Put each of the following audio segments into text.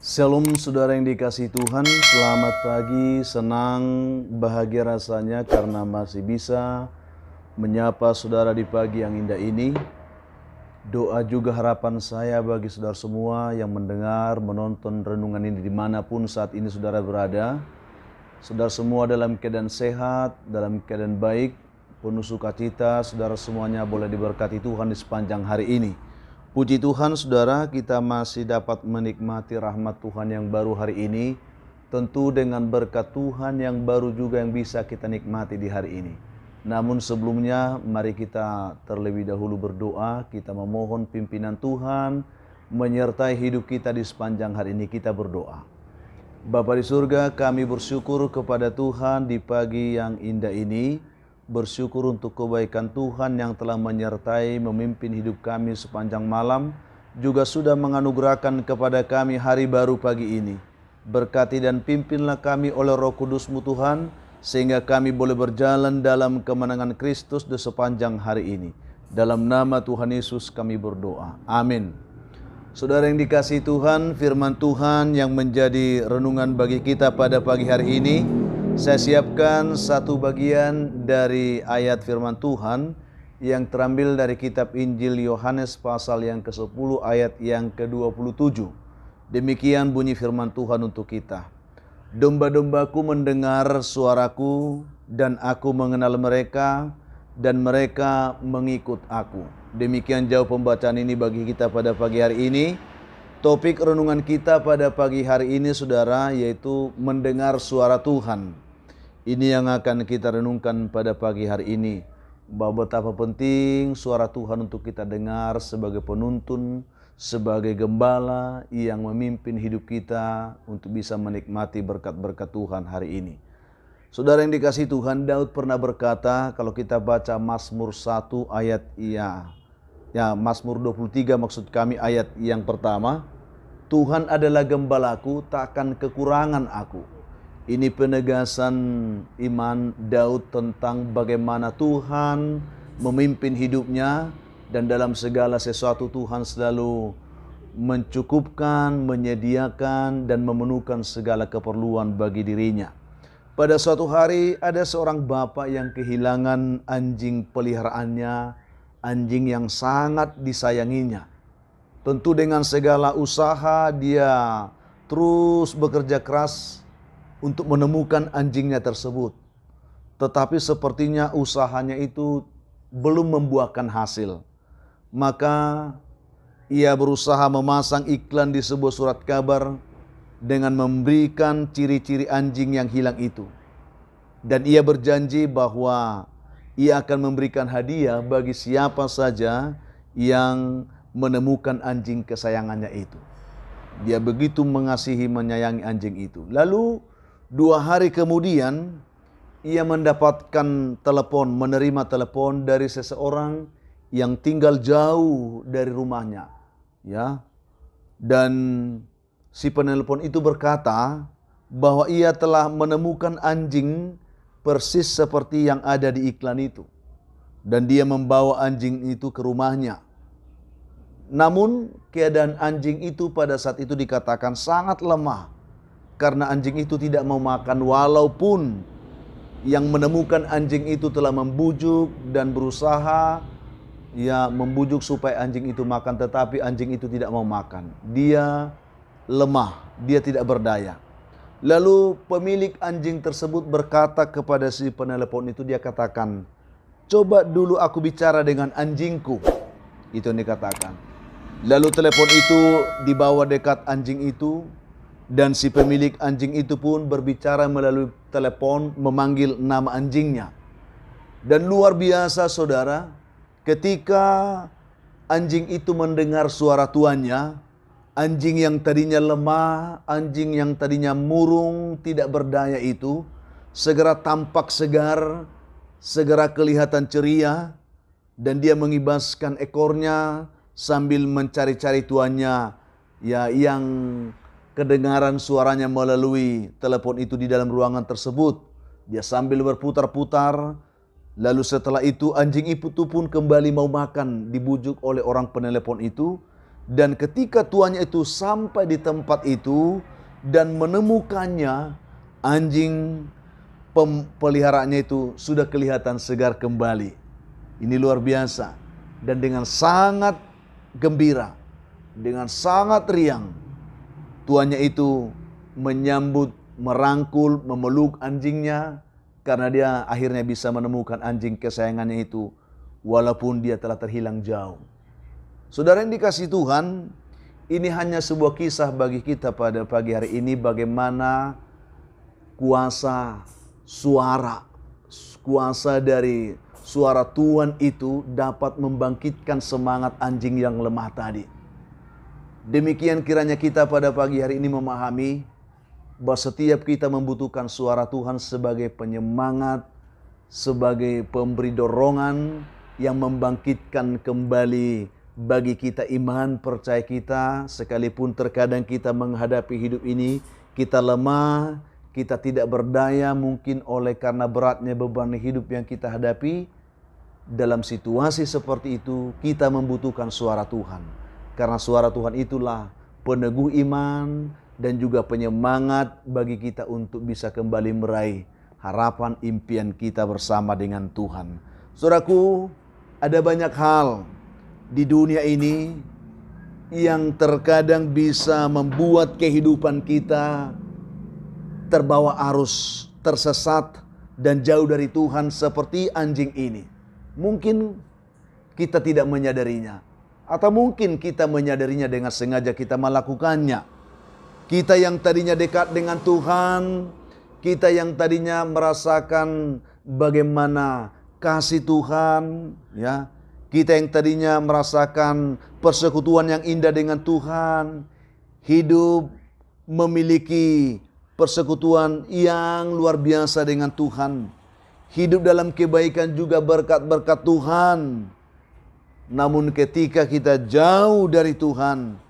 Shalom saudara yang dikasihi Tuhan, selamat pagi, senang, bahagia rasanya karena masih bisa menyapa saudara di pagi yang indah ini. Doa juga harapan saya bagi saudara semua yang mendengar, menonton renungan ini dimanapun saat ini saudara berada. Saudara semua dalam keadaan sehat, dalam keadaan baik, penuh sukacita, saudara semuanya boleh diberkati Tuhan di sepanjang hari ini. Puji Tuhan saudara, kita masih dapat menikmati rahmat Tuhan yang baru hari ini. Tentu dengan berkat Tuhan yang baru juga yang bisa kita nikmati di hari ini. Namun sebelumnya mari kita terlebih dahulu berdoa. Kita memohon pimpinan Tuhan menyertai hidup kita di sepanjang hari ini. Kita berdoa. Bapa di surga, kami bersyukur kepada Tuhan di pagi yang indah ini. Bersyukur untuk kebaikan Tuhan yang telah menyertai memimpin hidup kami sepanjang malam, juga sudah menganugerahkan kepada kami hari baru pagi ini. Berkati dan pimpinlah kami oleh Roh Kudus-Mu Tuhan, sehingga kami boleh berjalan dalam kemenangan Kristus di sepanjang hari ini. Dalam nama Tuhan Yesus kami berdoa. Amin. Saudara yang dikasihi Tuhan, firman Tuhan yang menjadi renungan bagi kita pada pagi hari ini, saya siapkan satu bagian dari ayat firman Tuhan yang terambil dari kitab Injil Yohanes pasal yang ke-10 ayat yang ke-27. Demikian bunyi firman Tuhan untuk kita. Domba-dombaku mendengar suaraku dan aku mengenal mereka dan mereka mengikut aku. Demikian jauh pembacaan ini bagi kita pada pagi hari ini. Topik renungan kita pada pagi hari ini saudara yaitu mendengar suara Tuhan. Ini yang akan kita renungkan pada pagi hari ini. Bahwa betapa penting suara Tuhan untuk kita dengar sebagai penuntun, sebagai gembala yang memimpin hidup kita untuk bisa menikmati berkat-berkat Tuhan hari ini. Saudara yang dikasihi Tuhan, Daud pernah berkata, kalau kita baca Mazmur 1 ayat Mazmur 23 maksud kami ayat yang pertama, Tuhan adalah gembalaku, takkan kekurangan aku. Ini penegasan iman Daud tentang bagaimana Tuhan memimpin hidupnya dan dalam segala sesuatu Tuhan selalu mencukupkan, menyediakan dan memenuhkan segala keperluan bagi dirinya. Pada suatu hari ada seorang bapak yang kehilangan anjing peliharaannya, anjing yang sangat disayanginya. Tentu dengan segala usaha dia terus bekerja keras untuk menemukan anjingnya tersebut. Tetapi sepertinya usahanya itu belum membuahkan hasil. Maka ia berusaha memasang iklan di sebuah surat kabar dengan memberikan ciri-ciri anjing yang hilang itu. Dan ia berjanji bahwa ia akan memberikan hadiah bagi siapa saja yang menemukan anjing kesayangannya itu. Dia begitu mengasihi, menyayangi anjing itu. Lalu 2 hari kemudian ia mendapatkan telepon, menerima telepon dari seseorang yang tinggal jauh dari rumahnya, ya. Dan si penelpon itu berkata bahwa ia telah menemukan anjing persis seperti yang ada di iklan itu. Dan dia membawa anjing itu ke rumahnya. Namun keadaan anjing itu pada saat itu dikatakan sangat lemah. Karena anjing itu tidak mau makan walaupun yang menemukan anjing itu telah membujuk dan berusaha membujuk supaya anjing itu makan, tetapi anjing itu tidak mau makan. Dia lemah, dia tidak berdaya. Lalu pemilik anjing tersebut berkata kepada si penelpon itu, dia katakan, "Coba dulu aku bicara dengan anjingku." Itu yang dikatakan. Lalu telepon itu dibawa dekat anjing itu. Dan si pemilik anjing itu pun berbicara melalui telepon memanggil nama anjingnya. Dan luar biasa saudara, ketika anjing itu mendengar suara tuannya, anjing yang tadinya lemah, anjing yang tadinya murung, tidak berdaya itu, segera tampak segar, segera kelihatan ceria, dan dia mengibaskan ekornya sambil mencari-cari tuannya, yang kedengaran suaranya melalui telepon itu di dalam ruangan tersebut. Dia sambil berputar-putar. Lalu setelah itu anjing itu pun kembali mau makan, dibujuk oleh orang penelepon itu. Dan ketika tuannya itu sampai di tempat itu dan menemukannya, anjing peliharaannya itu sudah kelihatan segar kembali. Ini luar biasa. Dan dengan sangat gembira, dengan sangat riang, tuannya itu menyambut, merangkul, memeluk anjingnya, karena dia akhirnya bisa menemukan anjing kesayangannya itu, walaupun dia telah terhilang jauh. Saudara yang dikasihi Tuhan, ini hanya sebuah kisah bagi kita pada pagi hari ini, bagaimana kuasa dari suara Tuhan itu dapat membangkitkan semangat anjing yang lemah tadi. Demikian kiranya kita pada pagi hari ini memahami bahwa setiap kita membutuhkan suara Tuhan sebagai penyemangat, sebagai pemberi dorongan yang membangkitkan kembali bagi kita iman percaya kita, sekalipun terkadang kita menghadapi hidup ini, kita lemah, kita tidak berdaya, mungkin oleh karena beratnya beban hidup yang kita hadapi. Dalam situasi seperti itu, kita membutuhkan suara Tuhan. Karena suara Tuhan itulah peneguh iman dan juga penyemangat bagi kita untuk bisa kembali meraih harapan impian kita bersama dengan Tuhan. Saudaraku, ada banyak hal di dunia ini yang terkadang bisa membuat kehidupan kita terbawa arus, tersesat dan jauh dari Tuhan seperti anjing ini. Mungkin kita tidak menyadarinya, atau mungkin kita menyadarinya dengan sengaja kita melakukannya. Kita yang tadinya dekat dengan Tuhan, kita yang tadinya merasakan bagaimana kasih Tuhan, ya. Kita yang tadinya merasakan persekutuan yang indah dengan Tuhan, hidup memiliki persekutuan yang luar biasa dengan Tuhan, hidup dalam kebaikan juga berkat-berkat Tuhan. Namun ketika kita jauh dari Tuhan,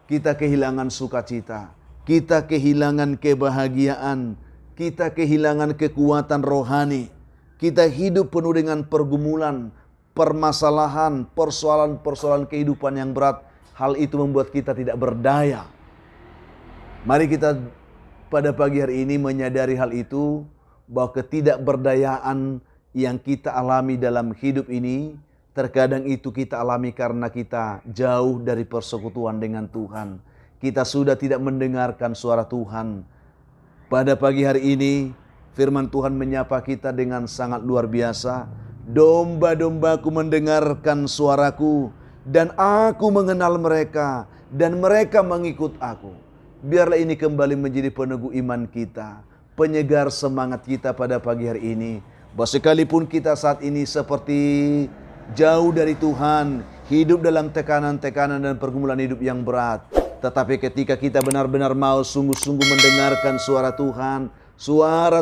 kita kehilangan sukacita, kita kehilangan kebahagiaan, kita kehilangan kekuatan rohani, kita hidup penuh dengan pergumulan, permasalahan, persoalan-persoalan kehidupan yang berat. Hal itu membuat kita tidak berdaya. Mari kita pada pagi hari ini menyadari hal itu, bahwa ketidakberdayaan yang kita alami dalam hidup ini, terkadang itu kita alami karena kita jauh dari persekutuan dengan Tuhan. Kita sudah tidak mendengarkan suara Tuhan. Pada pagi hari ini, firman Tuhan menyapa kita dengan sangat luar biasa. Domba-dombaku mendengarkan suaraku, dan aku mengenal mereka, dan mereka mengikut aku. Biarlah ini kembali menjadi peneguh iman kita, penyegar semangat kita pada pagi hari ini. Bahwa sekalipun kita saat ini seperti jauh dari Tuhan, hidup dalam tekanan-tekanan dan pergumulan hidup yang berat, tetapi ketika kita benar-benar mau sungguh-sungguh mendengarkan suara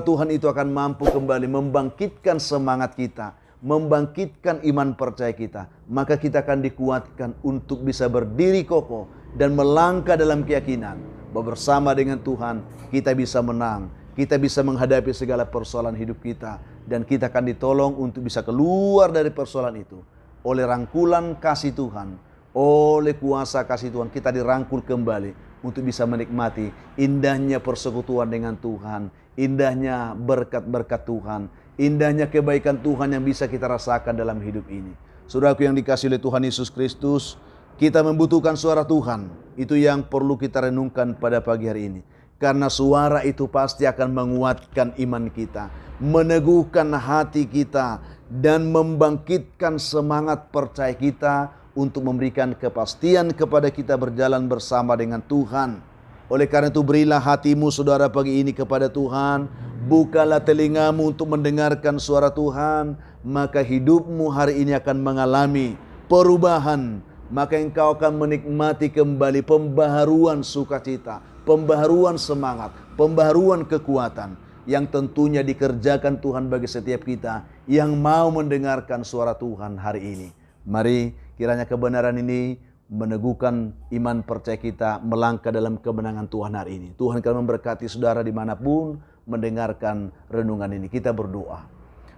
Tuhan itu akan mampu kembali membangkitkan semangat kita, membangkitkan iman percaya kita. Maka kita akan dikuatkan untuk bisa berdiri kokoh dan melangkah dalam keyakinan bahwa bersama dengan Tuhan kita bisa menang, kita bisa menghadapi segala persoalan hidup kita, dan kita akan ditolong untuk bisa keluar dari persoalan itu oleh rangkulan kasih Tuhan, oleh kuasa kasih Tuhan. Kita dirangkul kembali untuk bisa menikmati indahnya persekutuan dengan Tuhan, indahnya berkat-berkat Tuhan, indahnya kebaikan Tuhan yang bisa kita rasakan dalam hidup ini. Saudaraku yang dikasihi oleh Tuhan Yesus Kristus, kita membutuhkan suara Tuhan. Itu yang perlu kita renungkan pada pagi hari ini. Karena suara itu pasti akan menguatkan iman kita, meneguhkan hati kita, dan membangkitkan semangat percaya kita untuk memberikan kepastian kepada kita berjalan bersama dengan Tuhan. Oleh karena itu berilah hatimu saudara pagi ini kepada Tuhan. Bukalah telingamu untuk mendengarkan suara Tuhan. Maka hidupmu hari ini akan mengalami perubahan. Maka engkau akan menikmati kembali pembaharuan sukacita, pembaharuan semangat, pembaharuan kekuatan. Yang tentunya dikerjakan Tuhan bagi setiap kita yang mau mendengarkan suara Tuhan hari ini. Mari kiranya kebenaran ini meneguhkan iman percaya kita melangkah dalam kemenangan Tuhan hari ini. Tuhan akan memberkati saudara dimanapun mendengarkan renungan ini. Kita berdoa.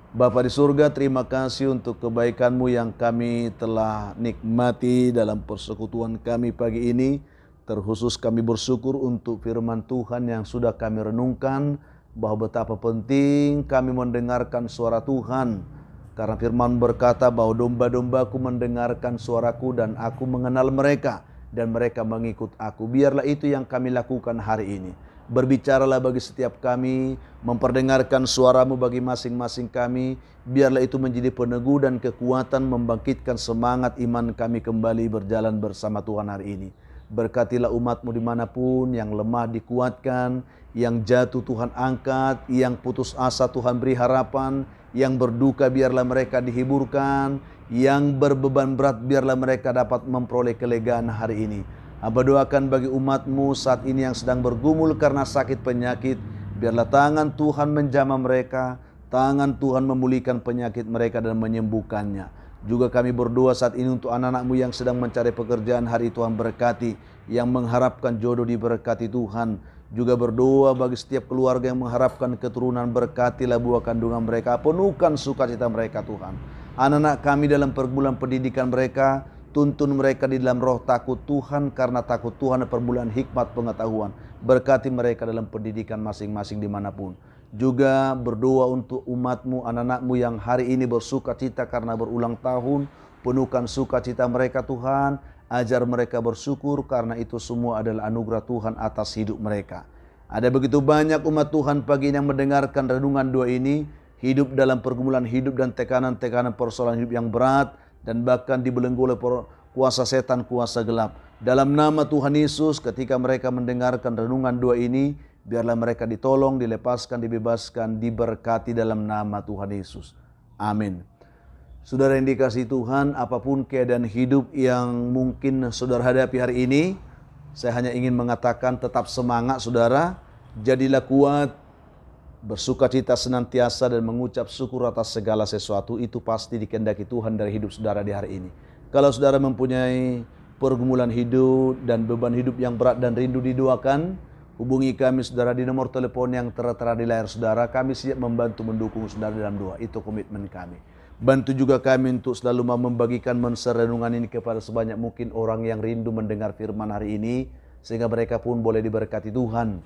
Bapa di surga, terima kasih untuk kebaikan-Mu yang kami telah nikmati dalam persekutuan kami pagi ini. Terkhusus kami bersyukur untuk firman Tuhan yang sudah kami renungkan, bahwa betapa penting kami mendengarkan suara Tuhan. Karena firman berkata bahwa domba-dombaku mendengarkan suaraku dan aku mengenal mereka dan mereka mengikut aku. Biarlah itu yang kami lakukan hari ini. Berbicaralah bagi setiap kami, memperdengarkan suara-Mu bagi masing-masing kami. Biarlah itu menjadi peneguh dan kekuatan, membangkitkan semangat iman kami kembali berjalan bersama Tuhan hari ini. Berkatilah umat-Mu dimanapun, yang lemah dikuatkan, yang jatuh Tuhan angkat, yang putus asa Tuhan beri harapan, yang berduka biarlah mereka dihiburkan, yang berbeban berat biarlah mereka dapat memperoleh kelegaan hari ini. Hamba doakan bagi umat-Mu saat ini yang sedang bergumul karena sakit penyakit, biarlah tangan Tuhan menjamah mereka, tangan Tuhan memulihkan penyakit mereka dan menyembuhkannya. Juga kami berdoa saat ini untuk anak-anak-Mu yang sedang mencari pekerjaan, hari Tuhan berkati, yang mengharapkan jodoh diberkati Tuhan. Juga berdoa bagi setiap keluarga yang mengharapkan keturunan, berkatilah buah kandungan mereka, penuhkan sukacita mereka Tuhan. Anak-anak kami dalam pergumulan pendidikan mereka, tuntun mereka di dalam roh takut Tuhan, karena takut Tuhan adalah permulaan hikmat pengetahuan. Berkati mereka dalam pendidikan masing-masing dimanapun. Juga berdoa untuk umat-Mu, anak-anak-Mu yang hari ini bersuka cita karena berulang tahun. Penuhkan sukacita mereka Tuhan. Ajar mereka bersyukur karena itu semua adalah anugerah Tuhan atas hidup mereka. Ada begitu banyak umat Tuhan pagi ini yang mendengarkan renungan doa ini, hidup dalam pergumulan hidup dan tekanan-tekanan persoalan hidup yang berat, dan bahkan dibelenggu oleh kuasa setan, kuasa gelap. Dalam nama Tuhan Yesus, ketika mereka mendengarkan renungan doa ini, biarlah mereka ditolong, dilepaskan, dibebaskan, diberkati dalam nama Tuhan Yesus. Amin. Saudara yang dikasihi Tuhan, apapun keadaan hidup yang mungkin saudara hadapi hari ini, saya hanya ingin mengatakan tetap semangat saudara, jadilah kuat, bersukacita senantiasa dan mengucap syukur atas segala sesuatu. Itu pasti dikehendaki Tuhan dari hidup saudara di hari ini. Kalau saudara mempunyai pergumulan hidup dan beban hidup yang berat dan rindu didoakan, hubungi kami saudara di nomor telepon yang tertera di layar saudara. Kami siap membantu mendukung saudara dalam doa. Itu komitmen kami. Bantu juga kami untuk selalu membagikan renungan ini kepada sebanyak mungkin orang yang rindu mendengar firman hari ini, sehingga mereka pun boleh diberkati Tuhan.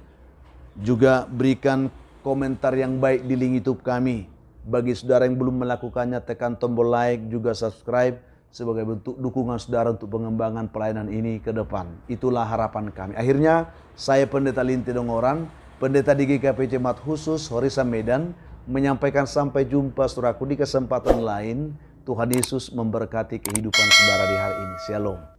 Juga berikan komentar yang baik di link YouTube kami. Bagi saudara yang belum melakukannya, tekan tombol like, juga subscribe sebagai bentuk dukungan saudara untuk pengembangan pelayanan ini ke depan. Itulah harapan kami. Akhirnya, saya Pendeta Linti Dongoran, Pendeta di GKP Jemaat Khusus Horisan Medan, menyampaikan sampai jumpa saudaraku di kesempatan lain. Tuhan Yesus memberkati kehidupan saudara di hari ini. Shalom.